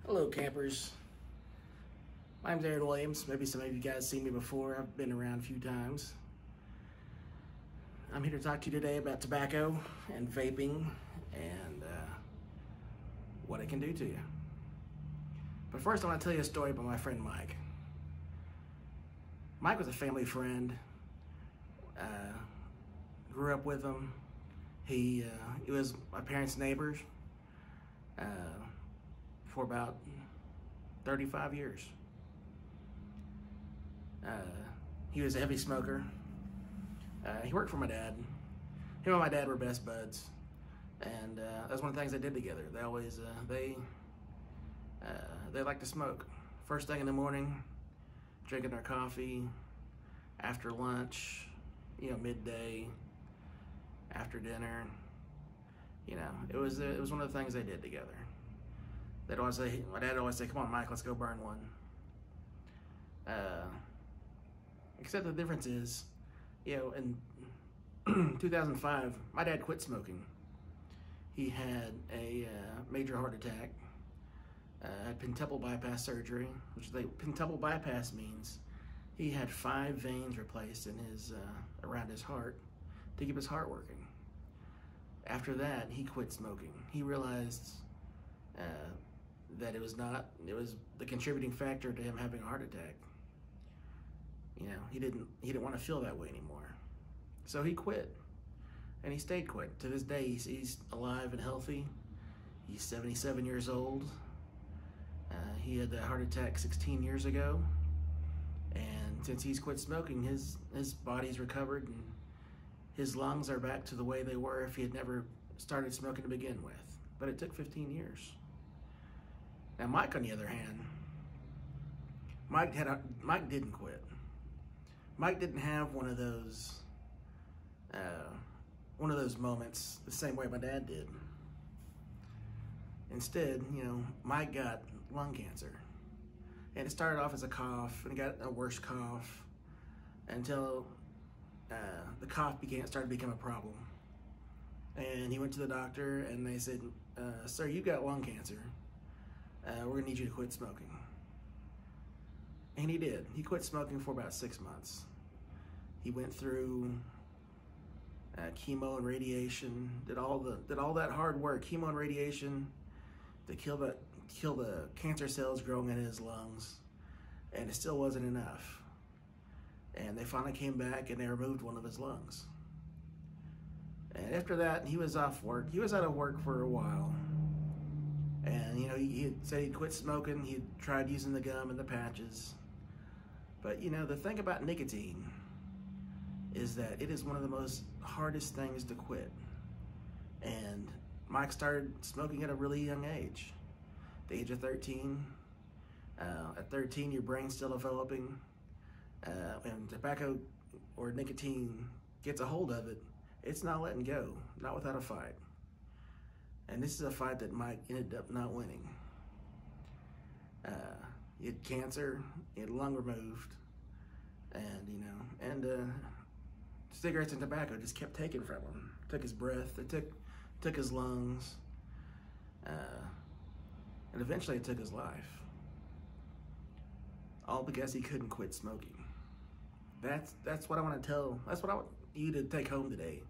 Hello, campers. My name's Aaron Williams. Maybe some of you guys seen me before. I've been around a few times. I'm here to talk to you today about tobacco and vaping and what it can do to you. But first, I want to tell you a story about my friend Mike. Mike was a family friend. Grew up with him. He was my parents' neighbors for about 35 years. He was a heavy smoker. He worked for my dad. Him and my dad were best buds, and that's one of the things they did together. They always they like to smoke. First thing in the morning, drinking their coffee. After lunch, midday. After dinner, it was one of the things they did together. They'd always say, my dad would always say, "Come on, Mike, let's go burn one." Except the difference is, in 2005, my dad quit smoking. He had a major heart attack, had quintuple bypass surgery, which quintuple bypass means he had 5 veins replaced in his around his heart to keep his heart working. After that, he quit smoking. He realized that it was the contributing factor to him having a heart attack. He didn't want to feel that way anymore. So he quit, and he stayed quit. To this day, he's alive and healthy. He's 77 years old. He had that heart attack 16 years ago, and since he's quit smoking, his body's recovered, and his lungs are back to the way they were if he had never started smoking to begin with. But it took 15 years. Now, Mike, on the other hand, Mike didn't quit. Mike didn't have one of those moments the same way my dad did. Instead, Mike got lung cancer, and it started off as a cough, and it got a worse cough until the cough started to become a problem. And he went to the doctor, and they said, "Sir, you've got lung cancer. We're gonna need you to quit smoking." And he did. He quit smoking for about 6 months. He went through chemo and radiation, did all that hard work, chemo and radiation, to kill the cancer cells growing in his lungs, and it still wasn't enough. And they finally came back and they removed one of his lungs. And after that, he was off work. He was out of work for a while. And he had said he'd quit smoking. He'd tried using the gum and the patches. But the thing about nicotine is that it is one of the most hardest things to quit. And Mike started smoking at a really young age, the age of 13. At 13, your brain's still developing. And tobacco or nicotine gets a hold of it, it's not letting go, not without a fight. And this is a fight that Mike ended up not winning. He had cancer, he had lung removed, and cigarettes and tobacco just kept taking from him. Took his breath, it took his lungs, and eventually it took his life. All because he couldn't quit smoking. That's what I want to tell. That's what I want you to take home today,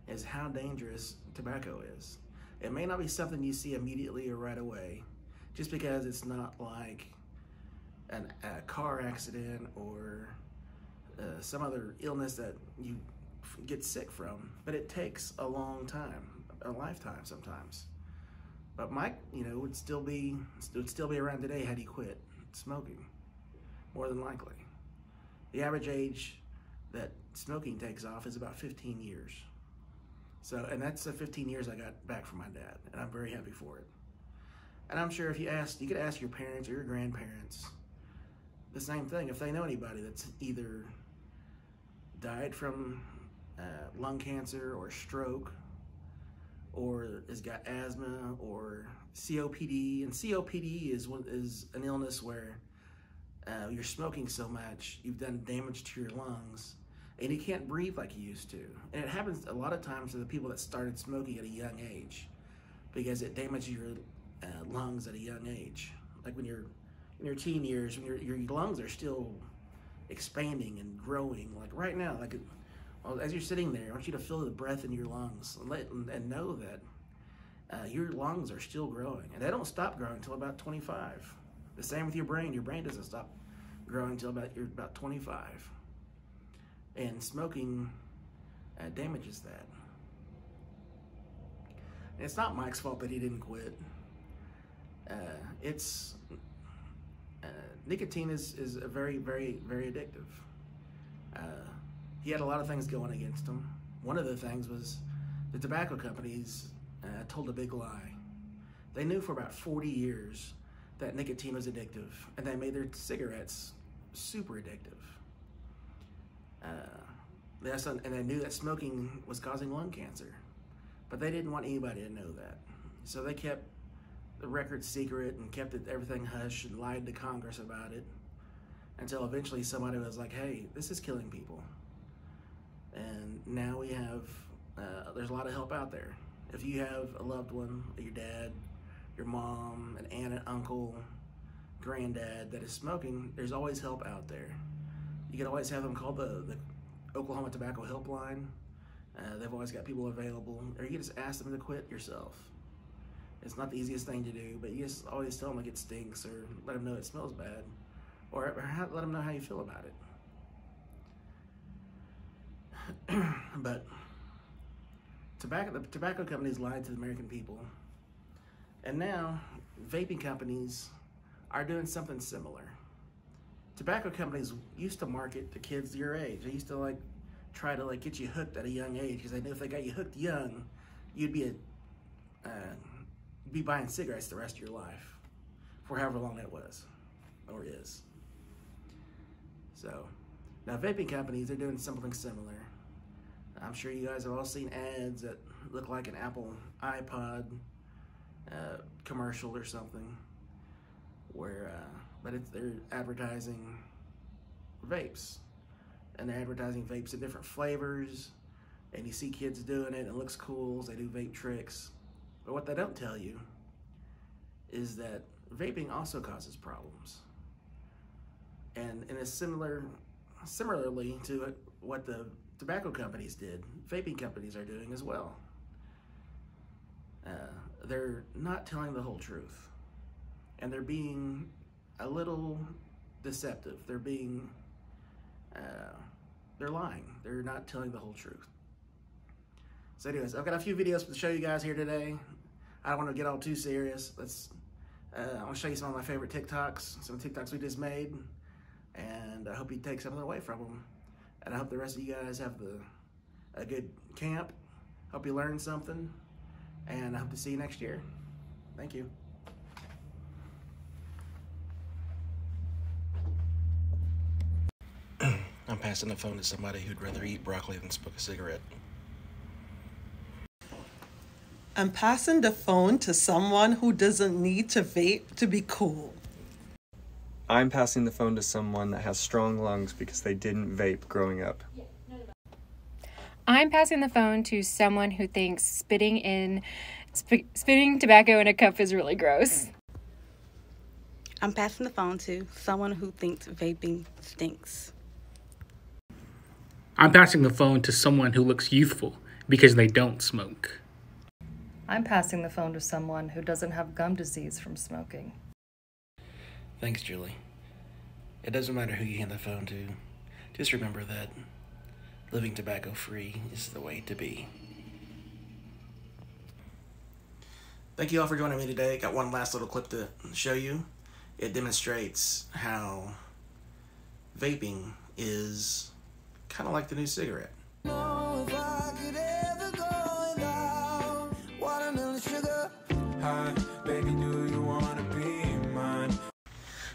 is how dangerous tobacco is. It may not be something you see immediately or right away, just because it's not like a car accident or some other illness that you get sick from. But it takes a long time, a lifetime sometimes. But Mike, would still be around today had he quit smoking, more than likely. The average age that smoking takes off is about 15 years. So, and that's the 15 years I got back from my dad, and I'm very happy for it. And I'm sure if you could ask your parents or your grandparents the same thing, if they know anybody that's either died from lung cancer or stroke, or has got asthma or COPD. And COPD is an illness where you're smoking so much, you've done damage to your lungs, and you can't breathe like you used to. And it happens a lot of times to the people that started smoking at a young age, because it damages your lungs at a young age. like when you're in your teen years, when your lungs are still expanding and growing. Like right now, like well, as you're sitting there, I want you to feel the breath in your lungs and know that your lungs are still growing, and they don't stop growing until about 25. The same with your brain. Your brain doesn't stop growing until you're about 25. And smoking damages that. And it's not Mike's fault that he didn't quit. Nicotine is a very, very, very addictive. He had a lot of things going against him. One of the things was the tobacco companies told a big lie. They knew for about 40 years that nicotine was addictive, and they made their cigarettes super addictive. And they knew that smoking was causing lung cancer, but they didn't want anybody to know that. So they kept the record secret and kept everything hush and lied to Congress about it until eventually somebody was like, hey, this is killing people. And now we have, there's a lot of help out there. If you have a loved one, your dad, your mom, an aunt, an uncle, granddad that is smoking, there's always help out there. You can always have them call the Oklahoma Tobacco Helpline. They've always got people available, or you can just ask them to quit yourself. It's not the easiest thing to do, but you just always tell them like it stinks, or let them know it smells bad, or let them know how you feel about it. But the tobacco companies lied to the American people, and now vaping companies are doing something similar. Tobacco companies used to market to kids your age. They used to try to get you hooked at a young age, because they knew if they got you hooked young, you'd be buying cigarettes the rest of your life, for however long that was or is. So now vaping companies are doing something similar. I'm sure you guys have all seen ads that look like an Apple iPod commercial or something, where they're advertising vapes, and they're advertising vapes in different flavors, and you see kids doing it. It looks cool. They do vape tricks, but what they don't tell you is that vaping also causes problems, and similarly to what the tobacco companies did, vaping companies are doing as well. They're not telling the whole truth, and they're being a little deceptive. They're lying. They're not telling the whole truth. So anyways, I've got a few videos to show you guys here today. I don't want to get all too serious. I want to show you some of my favorite TikToks, some TikToks we just made, and I hope you take something away from them. And I hope the rest of you guys have a good camp. Hope you learned something, and I hope to see you next year. Thank you. I'm passing the phone to somebody who'd rather eat broccoli than smoke a cigarette. I'm passing the phone to someone who doesn't need to vape to be cool. I'm passing the phone to someone that has strong lungs because they didn't vape growing up. I'm passing the phone to someone who thinks spitting tobacco in a cup is really gross. I'm passing the phone to someone who thinks vaping stinks. I'm passing the phone to someone who looks youthful because they don't smoke. I'm passing the phone to someone who doesn't have gum disease from smoking. Thanks, Julie. It doesn't matter who you hand the phone to. Just remember that living tobacco-free is the way to be. Thank you all for joining me today. Got one last little clip to show you. It demonstrates how vaping is kind of like the new cigarette.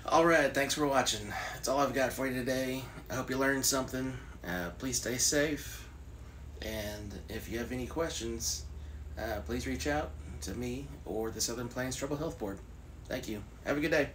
Alright, thanks for watching. That's all I've got for you today. I hope you learned something. Please stay safe. And if you have any questions, please reach out to me or the Southern Plains Tribal Health Board. Thank you. Have a good day.